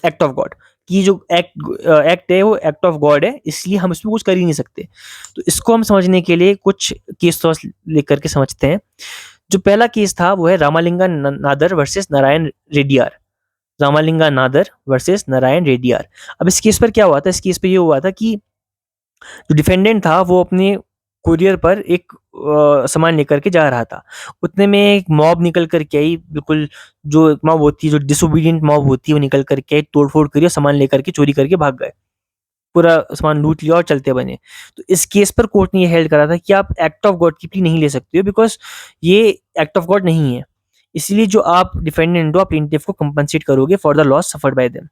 Speaker 1: एक्ट ऑफ गॉड, कि जो एक्ट है वो एक्ट ऑफ गॉड है, इसलिए हम इसमें कुछ कर ही नहीं सकते। तो इसको हम समझने के लिए कुछ केस थॉट्स लेकर के समझते हैं। जो पहला केस था वो है रामालिंगा नादर वर्सेस नारायण रेड्डियार। रामालिंगा नादर वर्सेस नारायण रेड्डियार। अब इस केस पर क्या हुआ था, इस केस पे ये हुआ था कि जो डिफेंडेंट था वो अपने कुरियर पर एक सामान लेकर के जा रहा था। उतने में एक मॉब निकल करके आई, बिल्कुल जो एक मॉब होती है, जो डिसोबीडियंट मॉब होती है, वो निकल करके आई, तोड़-फोड़ करी और सामान लेकर के चोरी करके भाग गए। पूरा सामान लूट लिया और चलते बने। तो इस केस पर कोर्ट ने ये हेल्ड करा था कि आप एक्ट ऑफ गॉड की प्ली नहीं ले सकते हो, बिकॉज़ ये एक्ट ऑफ गॉड नहीं है। इसलिए जो आप डिफेंडेंट हो, आप प्लेंटिफ को कंपनसेट करोगे for the loss suffered bye them.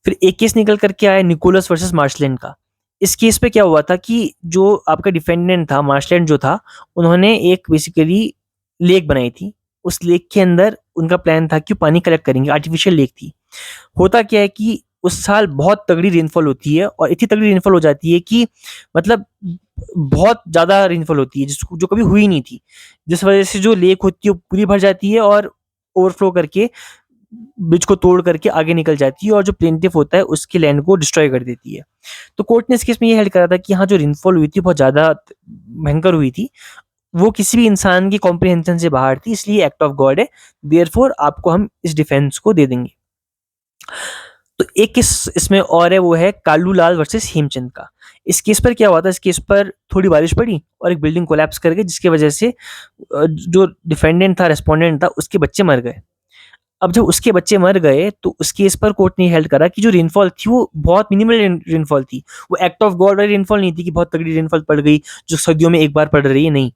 Speaker 1: फिर एक केस निकल करके आया निकोलस वर्सेस मार्शलैंड का। इस केस पे क्या हुआ था कि जो आपका डिफेंडेंट था, मार्शलैंड जो था, उन्होंने एक बेसिकली लेक बनाई थी। उस लेक के अंदर उनका प्लान था कि पानी कलेक्ट करेंगे, आर्टिफिशियल लेक थी। होता क्या है कि उस साल बहुत तगड़ी रेनफॉल होती है और इतनी तगड़ी रेनफॉल हो जाती है कि मतलब बहुत ज़्यादा रेनफॉल होती है जिसको जो कभी हुई नहीं थी। जिस वजह से जो लेक होती है वो पूरी भर जाती है और ओवरफ्लो करके ब्रिज को तोड़ करके आगे निकल जाती है और जो प्लेंटिफ होता है उसकी लैंड को डिस्ट्रॉय कर देती है। तो कोर्ट ने इस केस में ये हेल्ड करा था कि हाँ, जो रेनफॉल हुई थी बहुत ज़्यादा भयंकर हुई थी, वो किसी भी इंसान की कॉम्प्रिहेंशन से बाहर थी, इसलिए एक्ट ऑफ गॉड है, देयरफॉर आपको हम इस डिफेंस को दे देंगे। तो एक केस इसमें और है, वो है कालूलाल वर्सेस हेमचंद का। इस केस पर क्या हुआ था, इस केस पर थोड़ी बारिश पड़ी और एक बिल्डिंग कोलैप्स कर गई, जिसकी वजह से जो डिफेंडेंट था, रेस्पोंडेंट था, उसके बच्चे मर गए। अब जब उसके बच्चे मर गए तो उस केस पर कोर्ट ने हेल्ड करा कि जो रेनफॉल थी वो बहुत मिनिमल रेनफॉल थी। वो एक्ट ऑफ गॉड वाली रेनफॉल नहीं थी कि बहुत तगड़ी रेनफॉल पड़ गई जो सर्दियों में एक बार पड़ रही है, नहीं।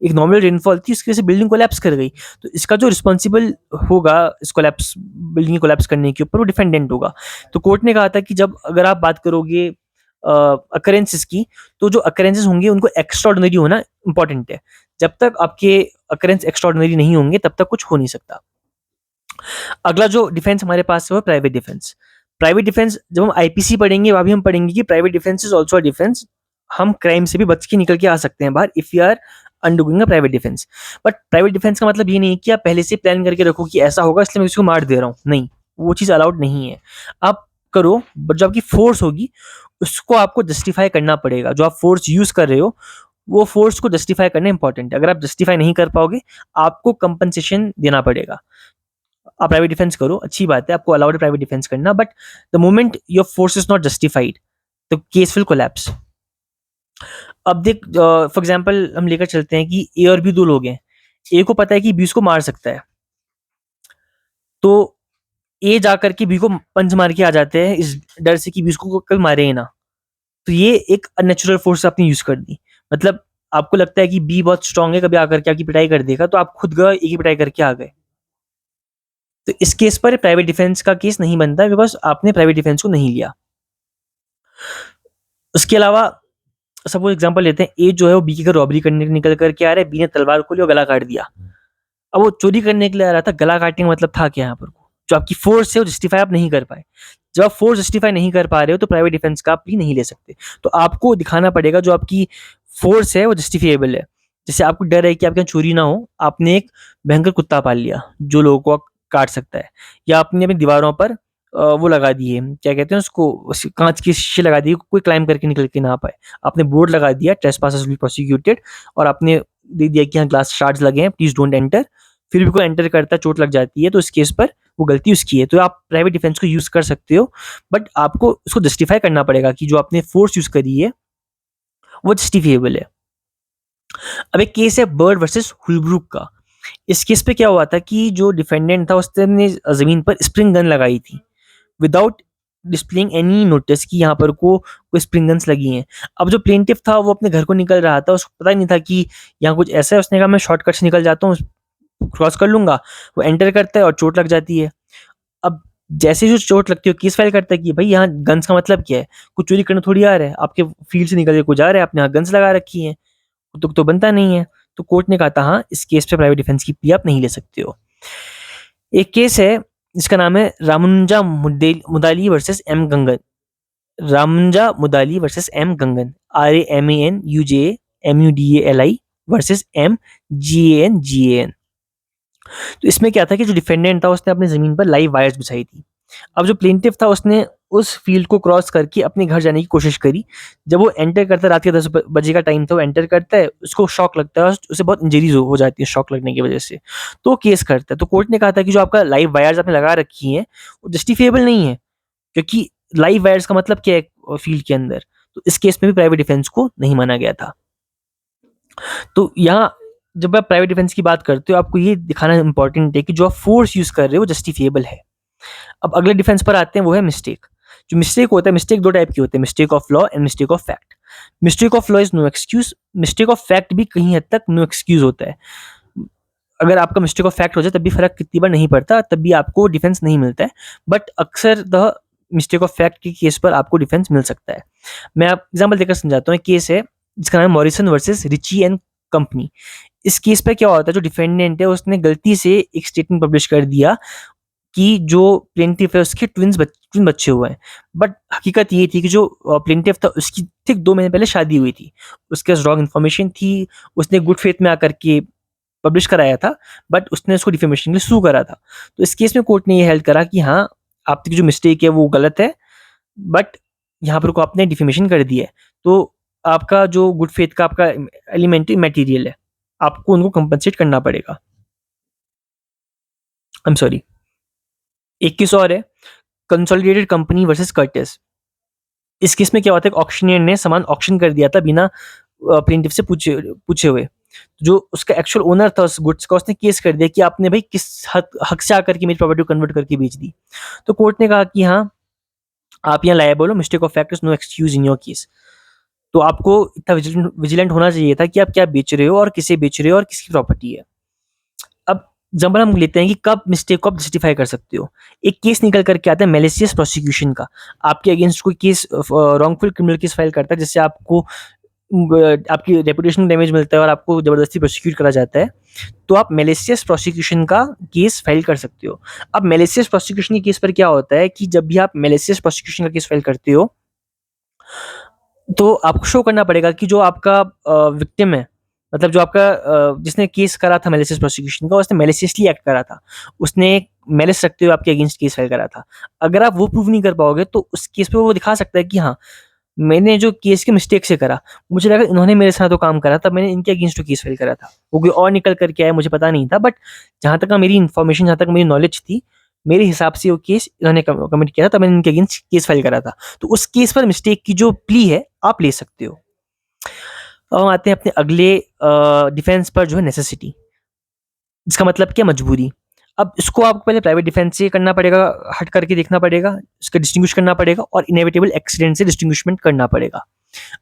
Speaker 1: एक नॉर्मल रेनफॉल थी, उसकी वजह से बिल्डिंग कोलैप्स कर गई। तो इसका जो रिस्पॉन्सिबल होगा इस कोलैप्स बिल्डिंग कोलैप्स करने के ऊपर, वो डिफेंडेंट होगा। तो कोर्ट ने कहा था कि जब अगर आप बात करोगे अकरेंसेस की, तो जो अकरेंसेस होंगे उनको एक्स्ट्राऑर्डिनरी होना इंपॉर्टेंट है। जब तक आपके अकरेंस एक्स्ट्राऑर्डिनरी नहीं होंगे तब तक कुछ हो नहीं सकता। अगला जो डिफेंस हमारे पास है वो प्राइवेट डिफेंस। प्राइवेट डिफेंस जब हम आईपीसी पढ़ेंगे वहां भी हम पढ़ेंगे कि private defence is also a defence. हम क्राइम से भी बच के निकल के आ सकते हैं बाहर if you are undergoing a private defence. But private defence का मतलब ये नहीं है कि आप पहले से प्लान करके रखो कि ऐसा होगा इसलिए मैं इसको मार दे रहा हूँ, नहीं, वो चीज़ अलाउड नहीं है। आप करो, बट जो आपकी फोर्स होगी उसको आपको जस्टिफाई करना पड़ेगा। जो आप फोर्स यूज कर रहे हो वो फोर्स को जस्टिफाई करना इंपॉर्टेंट है। अगर आप जस्टिफाई नहीं कर पाओगे, आपको कंपनसेशन देना पड़ेगा। आप प्राइवेट डिफेंस करो, अच्छी बात है, आपको अलाउड है प्राइवेट डिफेंस करना, but the moment your force is not justified, the case will collapse. अब देख, फॉर एग्जाम्पल हम लेकर चलते हैं कि ए और बी दो लोग हैं। ए को पता है कि बी उसको मार सकता है, तो ए जा करके बी को पंच मार के आ जाते हैं इस डर से कि बी उसको कभी मारे ही ना। तो ये एक अननेचुरल फोर्स आपने यूज कर दी। मतलब आपको लगता है कि बी बहुत स्ट्रांग है, कभी आकर के आपकी पिटाई कर देगा, तो आप खुद गए ए की पिटाई करके आ गए। तो इस केस पर प्राइवेट डिफेंस का केस नहीं बनता, बिकॉज आपने प्राइवेट डिफेंस को नहीं लिया। उसके अलावा सपोज एग्जांपल लेते हैं, ए जो है वो बी की घर रॉबरी करने निकल करके आ रहा है, बी ने तलवार खोली और गला काट दिया। अब वो चोरी करने के लिए आ रहा था, गला काटने का मतलब था क्या यहाँ पर? जो आपकी फोर्स है वो जस्टिफाई आप नहीं कर पाए। जब आप फोर्स जस्टिफाई नहीं कर पा रहे हो तो प्राइवेट डिफेंस का आप प्ली नहीं ले सकते। तो आपको दिखाना पड़ेगा जो आपकी फोर्स है वो जस्टिफिएबल है। जैसे आपको डर है कि आपके यहाँ चोरी ना हो, आपने एक भयंकर कुत्ता पाल लिया जो लोगों को काट सकता है, या आपने अपनी दीवारों पर वो लगा दिए, क्या कहते हैं उसको, कांच की शीशे लगा दिए, कोई क्लाइम करके निकल के ना पाए। आपने बोर्ड लगा दिया, ट्रेसपासर्स विल बी प्रोसिक्यूटेड, और आपने दे दिया कि यहाँ ग्लास शार्ड्स लगे हैं, प्लीज डोंट एंटर। फिर भी कोई एंटर करता है, चोट लग जाती है, तो इस केस पर वो गलती उसकी है। तो आप प्राइवेट डिफेंस को यूज कर सकते हो, बट आपको उसको जस्टिफाई करना पड़ेगा कि जो आपने फोर्स यूज करी है वो जस्टिफिएबल है। अब एक केस है बर्ड वर्सेस हुलब्रुक का। इस केस पे क्या हुआ था कि जो डिफेंडेंट था उसने जमीन पर स्प्रिंग गन लगाई थी विदाउट डिस्प्लेइंग एनी नोटिस कि यहाँ पर कोई स्प्रिंग गन्स लगी हैं। अब जो प्लेंटिफ था वो अपने घर को निकल रहा था, उसको पता ही नहीं था कि यहाँ कुछ ऐसा है। उसने कहा मैं शॉर्टकट से निकल जाता हूँ, क्रॉस कर लूंगा। वो एंटर करता है और चोट लग जाती है। अब जैसे ही चोट लगती है केस फाइल करता है कि भाई यहाँ गन्स का मतलब क्या है, कुछ चोरी करने थोड़ी आ रहा है, आपके फील्ड से निकल के कुछ आ रहा है, आपने यहाँ गन्स लगा रखी है, तो बनता नहीं है। तो कोर्ट ने कहा था हाँ, इस केस पे प्राइवेट डिफेंस की प्ली आप नहीं ले सकते हो। एक केस है जिसका नाम है Ramanuja Mudali versus M Gangan. Ramanuja Mudali versus M Gangan, RAMANUJMUDALI versus MGAN। तो इसमें क्या था कि जो डिफेंडेंट था उसने अपनी जमीन पर लाइव वायर्स बिछाई थी। अब जो प्लेंटिफ था उसने उस फील्ड को क्रॉस करके अपने घर जाने की कोशिश करी। जब वो एंटर करता है, रात के 10 बजे का टाइम था, वो एंटर करता है, उसको शॉक लगता है, उसे बहुत इंजरीज हो जाती है शॉक लगने की वजह से। तो वो केस करता है। तो कोर्ट ने कहा था कि जो आपका लाइव वायर्स आपने लगा रखी हैं वो जस्टिफिएबल नहीं है, क्योंकि लाइव वायर्स का मतलब क्या है फील्ड के अंदर। तो इस केस में भी प्राइवेट डिफेंस को नहीं माना गया था। तो यहाँ जब आप प्राइवेट डिफेंस की बात करते हो, आपको ये दिखाना इंपॉर्टेंट है कि जो आप फोर्स यूज कर रहे हो वो जस्टिफिएबल है। अब अगले डिफेंस पर आते हैं, वो है मिस्टेक। जो मिस्टेक होता है, मिस्टेक दो टाइप की होते हैं, mistake of law and mistake of fact. Mistake of law is no excuse, mistake of fact भी कहीं हद तक नो एक्सक्यूज होता है। अगर आपका मिस्टेक ऑफ फैक्ट हो जाए तब भी फर्क कितनी बार नहीं पड़ता, तब भी आपको डिफेंस नहीं मिलता है, बट अक्सर द मिस्टेक ऑफ फैक्ट के केस पर आपको डिफेंस मिल सकता है। मैं आप एग्जाम्पल देकर समझाता हूँ। एक केस है जिसका नाम है Morrison versus Richie and company. इस केस पे क्या होता है, जो डिफेंडेंट है उसने गलती से एक स्टेटमेंट पब्लिश कर दिया कि जो प्लेंटिफ है उसके ट्विन बच्चे हुए हैं, बट हकीकत ये थी कि जो प्लेंटिफ था उसकी ठीक 2 महीने पहले शादी हुई थी। उसके पास रॉन्ग इन्फॉर्मेशन थी, उसने गुड फेथ में आकर के पब्लिश कराया था, बट उसने उसको डिफेमेशन के लिए सू करा था। तो इस केस में कोर्ट ने ये हेल्ड करा कि हाँ, आपकी जो मिस्टेक है वो गलत है, बट यहाँ पर को आपने डिफेमेशन कर दिया है, तो आपका जो गुड फेथ का आपका एलिमेंट मटेरियल है, आपको उनको कंपनसेट करना पड़ेगा। I am sorry. एक केस और है, कंसोलिडेटेड कंपनी वर्सेस कर्टिस। इस केस में क्या होता है, ऑक्शनियर ने सामान ऑक्शन कर दिया था बिना प्लेंटिफ से पूछे पूछे हुए। जो उसका एक्चुअल ओनर था उस गुड्स का, उसने केस कर दिया कि आपने भाई किस हक से आकर के मेरी प्रॉपर्टी को कन्वर्ट करके बेच दी। तो कोर्ट ने कहा कि हाँ, आप यहाँ लायबल हो, mistake of fact is no excuse in your case. तो आपको इतना विजिलेंट होना चाहिए था कि आप क्या बेच रहे हो और किसे बेच रहे हो और किसकी प्रॉपर्टी है। अब एग्जाम्पल हम लेते हैं कि कब मिस्टेक को आप जस्टिफाई कर सकते हो। एक केस निकल करके आता है मैलिशियस प्रोसिक्यूशन का। आपके अगेंस्ट कोई case wrongful criminal case file करता है, जिससे आपको आपकी रेपुटेशन डैमेज मिलता है और आपको जबरदस्ती प्रोसिक्यूट करा जाता है, तो आप मैलिशियस प्रोसिक्यूशन का केस फाइल कर सकते हो। अब मैलिशियस प्रोसिक्यूशन के केस पर क्या होता है कि जब भी आप मैलिशियस प्रोसिक्यूशन का केस फाइल करते हो तो आपको शो करना पड़ेगा कि जो आपका विक्टिम है, मतलब जो आपका जिसने केस करा था मैलिशियस प्रोसिक्यूशन का, उसने मैलिशियसली एक्ट करा था, उसने मैलिस रखते हुए आपके अगेंस्ट केस फाइल करा था। अगर आप वो प्रूव नहीं कर पाओगे तो उस केस पे वो दिखा सकता है कि हाँ, मैंने जो केस की मिस्टेक से करा, मुझे लगा इन्होंने मेरे साथ तो काम करा, तब मैंने इनके अगेंस्ट तो केस फाइल करा था। वो कोई और निकल कर के आया, मुझे पता नहीं था, बट जहाँ तक मेरी इन्फॉर्मेशन, जहाँ तक मेरी नॉलेज थी, मेरे हिसाब से वो केस इन्होंने कमिट किया था, तब मैंने इनके अगेंस्ट केस फाइल करा था। तो उस केस पर मिस्टेक की जो प्ली है, आप ले सकते हो। अब हम आते हैं अपने अगले डिफेंस पर, जो है नेसेसिटी। इसका मतलब क्या? मजबूरी। अब इसको आपको पहले प्राइवेट डिफेंस से करना पड़ेगा, हट करके देखना पड़ेगा, इसका डिस्टिंग्विश करना पड़ेगा, और इनएविटेबल एक्सीडेंट से डिस्टिंग्विशमेंट करना पड़ेगा।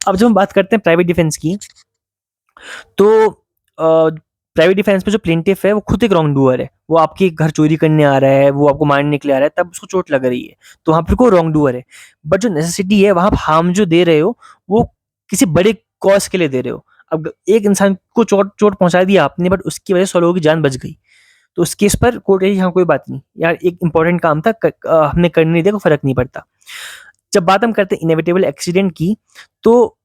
Speaker 1: अब जब हम बात करते हैं प्राइवेट डिफेंस की, तो प्राइवेट डिफेंस में जो प्लेंटिफ है वो खुद एक रॉन्ग डूअर है। वो आपके घर चोरी करने आ रहा है, वो आपको मारने के लिए आ रहा है, तब उसको चोट लग रही है, तो वहाँ पर को रॉन्ग डूअर है। बट जो नेसेसिटी है, वहाँ आप हार्म जो दे रहे हो, वो किसी बड़े कॉज के लिए दे रहे हो। अब एक इंसान को चोट चोट पहुंचा दिया आपने, बट उसकी वजह से 100 लोगों की जान बच गई, तो उस केस पर कोर्ट है, यहाँ कोई बात नहीं यार, एक इंपॉर्टेंट काम था, हमने करने नहीं दिया, कोई फर्क नहीं पड़ता। जब बात हम करते हैं इनएविटेबल एक्सीडेंट की, तो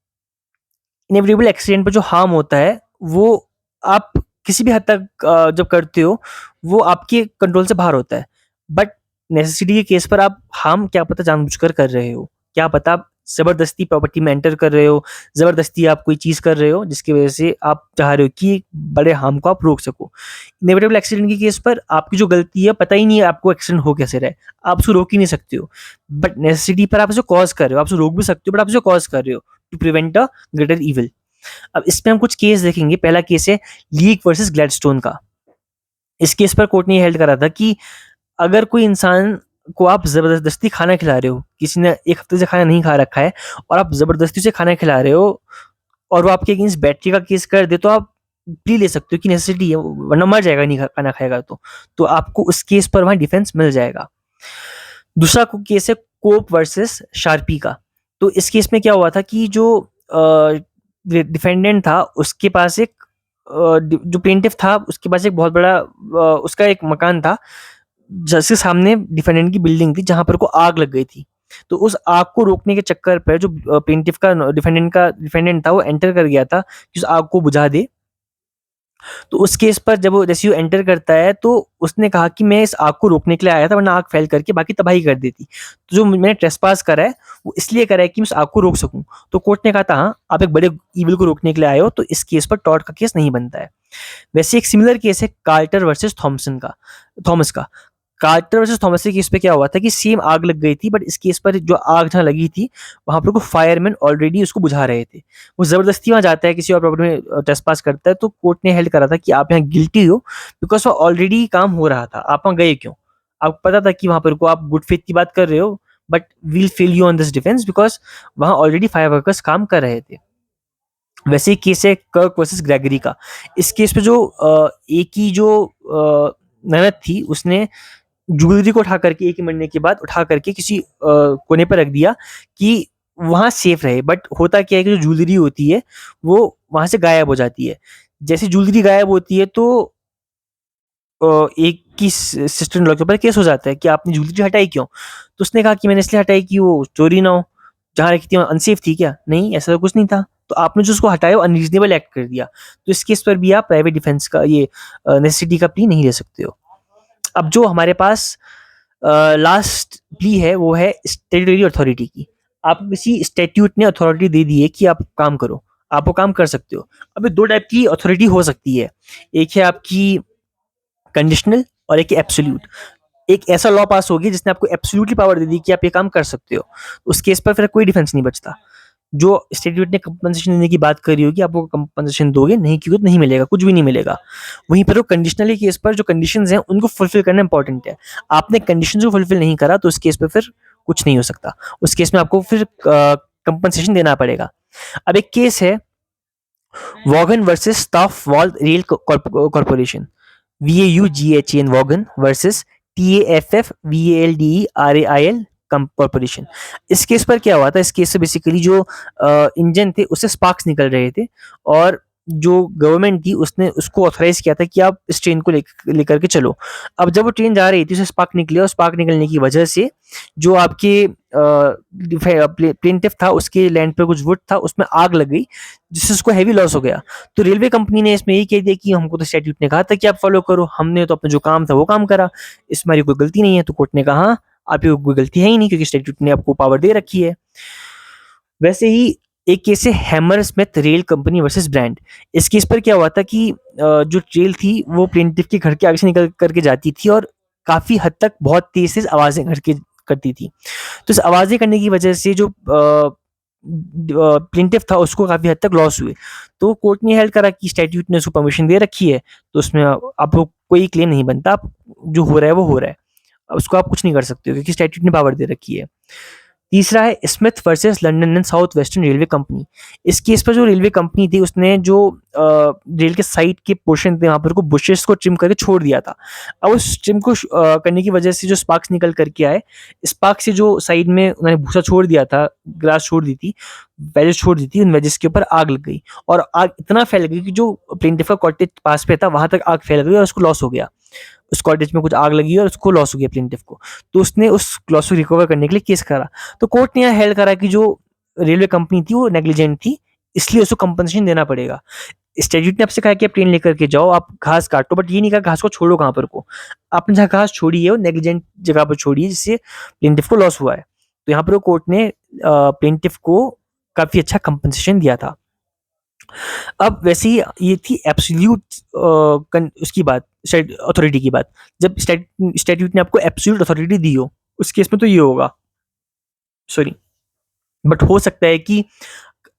Speaker 1: इनएविटेबल एक्सीडेंट पर जो हार्म होता है, वो आप किसी भी हद तक जब करते हो, वो आपके कंट्रोल से बाहर होता है। बट नेसेसिटी के केस पर आप हार्म क्या पता जानबूझकर कर रहे हो, क्या पता आप जबरदस्ती प्रॉपर्टी में एंटर कर रहे हो, जबरदस्ती आप कोई चीज कर रहे हो जिसकी वजह से आप चाह रहे हो कि बड़े हार्म को आप रोक सको। इनएविटेबल एक्सीडेंट के केस पर आपकी जो गलती है, पता ही नहीं है आपको एक्सीडेंट हो कैसे रहा है, आप उसको रोक ही नहीं सकते हो। बट नेसेसिटी पर आप उसे कॉज कर रहे हो, आप उसे रोक भी सकते हो, बट आप उसे कॉज कर रहे हो to prevent a greater evil. अब इसमें हम कुछ केस देखेंगे। पहला केस है लीक वर्सेस ग्लैडस्टोन का। इस केस पर कोर्ट ने हेल्ड करा था कि अगर कोई इंसान को आप जबरदस्ती खाना खिला रहे हो, किसी ने एक हफ्ते से खाना नहीं खा रखा है, और आप जबरदस्ती से खाना खिला रहे हो, और वो आपके अगेंस्ट बैटरी का केस कर दे, तो आप प्ली ले सकते हो कि नेसेसिटी है, वरना मर जाएगा नहीं खाना खाएगा तो आपको उस केस पर वहां डिफेंस मिल जाएगा। दूसरा केस है कोप वर्सेस शार्पी का। तो इस केस में क्या हुआ था कि जो डिफेंडेंट था, उसके पास एक जो प्लेंटिफ था, उसके पास एक बहुत बड़ा उसका एक मकान था, जिसके सामने डिफेंडेंट की बिल्डिंग थी, जहां पर को आग लग गई थी। तो उस आग को रोकने के चक्कर पर जो प्लेंटिफ का डिफेंडेंट था, वो एंटर कर गया था कि उस आग को बुझा दे। तो उस केस पर जब वो जैसे ही एंटर करता है, तो उसने कहा कि मैं इस आग को रोकने के लिए आया था, वरना आग फैल करके बाकी तबाही कर देती। तो जो मैंने ट्रेसपास करा है, वो इसलिए करा है कि मैं उस आग को रोक सकूं। तो कोर्ट ने कहा था, हाँ, आप एक बड़े इविल को रोकने के लिए आए हो, तो इस केस पर टॉर्ट का केस नहीं बनता है। वैसे एक सिमिलर केस है कार्टर वर्सेस थॉमस का। कार्टर वर्सेस थॉमस के केस पे क्या हुआ था कि सेम आग लग गई थी, बट इस केस पर जो आग जहाँ लगी थी, वहां पर को फायरमैन ऑलरेडी उसको बुझा रहे थे। वो जबरदस्ती वहां जाता है, किसी और प्रॉपर्टी में ट्रेसपास करता है, तो कोर्ट ने हेल्ड करा था कि आप यहाँ गिल्टी हो, बिकॉज वो ऑलरेडी काम हो रहा था, आप वहां गए क्यों? आपको पता था कि वहां पर को आप गुड फेथ की बात कर रहे हो, but will fail you on this defence, because वहां ऑलरेडी फायर वर्कर्स काम कर रहे थे। वैसे ही केस है कर्क वर्सेस ग्रेगरी का। इस केस पे जो एक ही जो ननद थी, उसने ज्वेलरी को उठा करके एक ही मरने के बाद उठा करके किसी कोने पर रख दिया कि वहां सेफ रहे। बट होता क्या है कि जो ज्वेलरी होती है, वो वहां से गायब हो जाती है। जैसे ज्वेलरी गायब होती है, तो एक की सिस्टर इन लॉ के ऊपर केस हो जाता है कि आपने ज्वेलरी हटाई क्यों? तो उसने कहा कि मैंने इसलिए हटाई कि वो चोरी ना हो, जहाँ रखी थी अनसेफ थी क्या? नहीं, ऐसा तो कुछ नहीं था। तो आपने जो उसको हटाया, वो अनरीजनेबल एक्ट कर दिया। तो इस केस पर भी आप प्राइवेट डिफेंस का ये नेसेसिटी का प्ली नहीं ले सकते हो। अब जो हमारे पास लास्ट प्ली है, वो है स्टेटरी अथॉरिटी की। आपको किसी स्टैट्यूट ने अथॉरिटी दे दी है कि आप काम करो, आप वो काम कर सकते हो। अब ये दो टाइप की अथॉरिटी हो सकती है, एक है आपकी कंडीशनल और एक एब्सोल्यूट। एक ऐसा लॉ पास होगी जिसने आपको एब्सोल्युटली पावर दे दी कि आप ये काम कर सकते हो, उस केस पर फिर कोई डिफेंस नहीं बचता। जो स्टेट्यूट ने कंपनसेशन देने की बात करी होगी, आप वो कंपनसेशन दोगे, नहीं क्योंकि तो नहीं मिलेगा, कुछ भी नहीं मिलेगा। वहीं पर वो कंडीशनली केस पर जो कंडीशंस हैं, उनको फुलफिल करना इंपॉर्टेंट है। आपने कंडीशंस को फुलफिल नहीं करा, तो उस केस पे फिर कुछ नहीं हो सकता। उस केस में आपको फिर कंपनसेशन देना पड़ेगा। अब एक केस है Vaughan versus Taff Vale rail corporation, VAUGHAN Vaughan versus TAFFVALDERAIL corporation. इस केस पर क्या हुआ था? इस केस से बेसिकली जो इंजन थे, उससे स्पार्क्स निकल रहे थे, और जो गवर्नमेंट थी, उसने उसको ऑथराइज किया था कि आप इस ट्रेन को लेकर के चलो। अब जब वो ट्रेन जा रही थी, उसे स्पार्क निकले, और स्पार्क निकलने की वजह से जो आपके प्लेंटिफ था, उसके लैंड पर कुछ वुड था, उसमें आग लग गई, जिससे उसको हैवी लॉस हो गया। तो रेलवे कंपनी ने इसमें यही कह दिया कि हमको तो स्टैट्यूट ने कहा था कि आप फॉलो करो, हमने तो अपना जो काम था वो काम करा, इसमें हमारी कोई गलती नहीं है। तो कोर्ट ने कहा, आपकी कोई गलती है ही नहीं, क्योंकि स्टैट्यूट ने आपको पावर दे रखी है। वैसे ही एक केस है hammer Smith rail company versus brand. इस केस पर क्या हुआ था कि जो ट्रेल थी वो प्लेंटिफ के घर के आगे से निकल करके जाती थी और काफ़ी हद तक बहुत तेज़-तेज़ आवाज़ें करती थी। तो इस आवाज़ें करने की वजह से जो प्लेंटिफ था उसको काफ़ी हद तक लॉस हुए। तो कोर्ट ने हेल्ड करा कि स्टैट्यूट ने उसको परमिशन दे रखी है, तो उसमें आपको कोई क्लेम नहीं बनता। आप जो हो रहा है वो हो रहा है। उसको आप कुछ नहीं कर सकते हो क्योंकि स्टैट्यूट ने पावर दे रखी है। तीसरा है Smith versus London and south western railway company. इस केस पर जो रेलवे कंपनी थी उसने जो रेल के साइड के पोर्शन थे वहाँ पर को बुशेस को ट्रिम करके छोड़ दिया था। अब उस ट्रिम को करने की वजह से जो स्पार्क्स निकल करके आए, स्पार्क से जो साइड में उन्होंने भूसा छोड़ दिया था, ग्रास छोड़ दी थी, वेजेस छोड़ दी थी, उन वेजेस के ऊपर आग लग गई और आग इतना फैल गई कि जो प्लेंटिफ का कॉटेज पास पे था वहाँ तक आग फैल गई और उसको लॉस हो गया। उस कॉटेज में कुछ आग लगी और उसको लॉस हो गया प्लेंटिफ को। तो उसने उस लॉस को रिकवर करने के लिए केस करा। तो कोर्ट ने यहाँ हेल्ड करा कि जो रेलवे कंपनी थी वो नेग्लिजेंट थी, इसलिए उसको कंपनसेशन देना पड़ेगा। स्टैट्यूट ने आपसे कहा कि आप ट्रेन लेकर के जाओ, आप घास काटो, बट ये नहीं कहा घास को छोड़ो कहाँ पर को। आपने जहाँ घास छोड़ी है वो नेग्लिजेंट जगह पर छोड़ी है जिससे प्लेंटिफ को लॉस हुआ है। तो यहाँ पर कोर्ट ने प्लेंटिफ को काफी अच्छा कंपनसेशन दिया था। अब वैसे ही ये थी एब्सोल्यूट उसकी बात, अथॉरिटी की बात। जब स्टैट्यूट ने आपको एब्सोल्यूट अथॉरिटी दी हो, उस केस में तो ये होगा, सॉरी, बट हो सकता है कि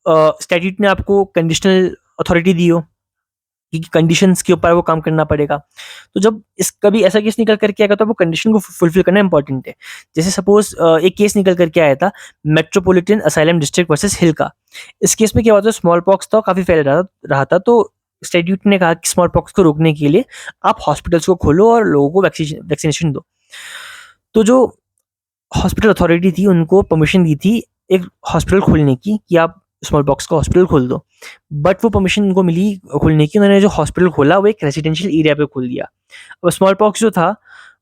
Speaker 1: स्टैट्यूट ने आपको कंडीशनल अथॉरिटी दी हो क्योंकि कंडीशंस के ऊपर वो काम करना पड़ेगा। तो जब इस कभी ऐसा केस निकल करके आएगा तो आपको कंडीशन को फुलफिल करना इंपॉर्टेंट है। जैसे सपोज एक केस निकल करके आया था मेट्रोपॉलिटन असाइलम डिस्ट्रिक्ट वर्सेस हिल का। इस केस में क्या हुआ था, स्मॉल पॉक्स था, काफी फैल रहा था। तो स्टैट्यूट ने कहा कि स्मॉल पॉक्स को रोकने के लिए आप हॉस्पिटल्स को खोलो और लोगों को वैक्सीनेशन दो। तो जो हॉस्पिटल अथॉरिटी थी उनको परमिशन दी थी एक हॉस्पिटल खोलने की कि आप स्मॉल बॉक्स का हॉस्पिटल खोल दो, बट वो परमिशन उनको मिली खोलने की। उन्होंने जो हॉस्पिटल खोला वो एक रेजिडेंशियल एरिया पे खोल दिया। अब स्मॉल पॉक्स जो था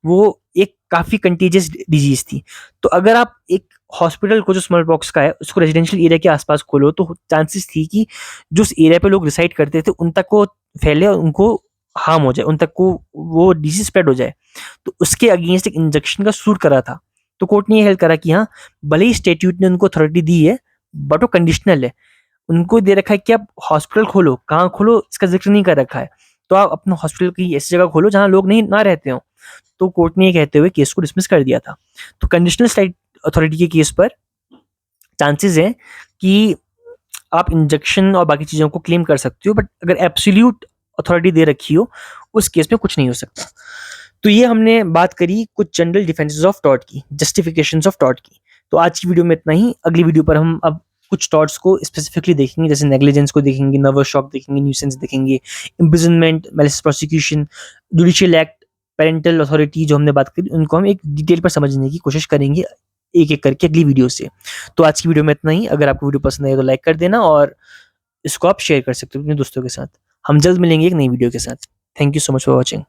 Speaker 1: वो एक काफ़ी कंटेजियस डिजीज थी। तो अगर आप एक हॉस्पिटल को जो स्मॉल पॉक्स का है उसको रेजिडेंशियल एरिया के आसपास खोलो तो चांसेस थी कि जो उस एरिया पे लोग रिसाइड करते थे उन तक वो फैले और उनको हार्म हो जाए, उन तक को वो डिजीज स्प्रेड हो जाए। तो उसके अगेंस्ट एक इंजेक्शन का सूट करा था। तो कोर्ट ने ये हेल्ड करा कि हाँ, भले ही स्टैट्यूट ने उनको अथॉरिटी दी है बट वो कंडीशनल है। उनको दे रखा है कि आप हॉस्पिटल खोलो, कहाँ खोलो इसका ज़िक्र नहीं कर रखा है। तो आप अपना हॉस्पिटल की ऐसी जगह खोलो जहाँ लोग नहीं ना रहते हों। तो कोर्ट ने ये कहते हुए केस को डिसमिस कर दिया था। तो कंडीशनल स्टेट अथॉरिटी के केस पर चांसेस हैं कि आप इंजेक्शन और बाकी चीज़ों को क्लेम कर सकते हो, बट अगर एब्सोल्यूट अथॉरिटी दे रखी हो उस केस में कुछ नहीं हो सकता। तो ये हमने बात करी कुछ जनरल डिफेंसेस ऑफ टॉर्ट की, जस्टिफिकेशंस ऑफ टॉर्ट की। तो आज की वीडियो में इतना ही। अगली वीडियो पर हम अब कुछ टॉर्ट्स को स्पेसिफिकली देखेंगे, जैसे नेग्लिजेंस को देखेंगे, नर्वस शॉक देखेंगे, न्यूसेंस देखेंगे, imprisonment, malice prosecution, judicial act, parental authority जो हमने बात करी उनको हम एक डिटेल पर समझने की कोशिश करेंगे एक एक करके अगली वीडियो से। तो आज की वीडियो में इतना ही। अगर आपको वीडियो पसंद आए तो लाइक कर देना और इसको आप शेयर कर सकते हो अपने दोस्तों के साथ। हम जल्द मिलेंगे एक नई वीडियो के साथ। Thank you so much for watching.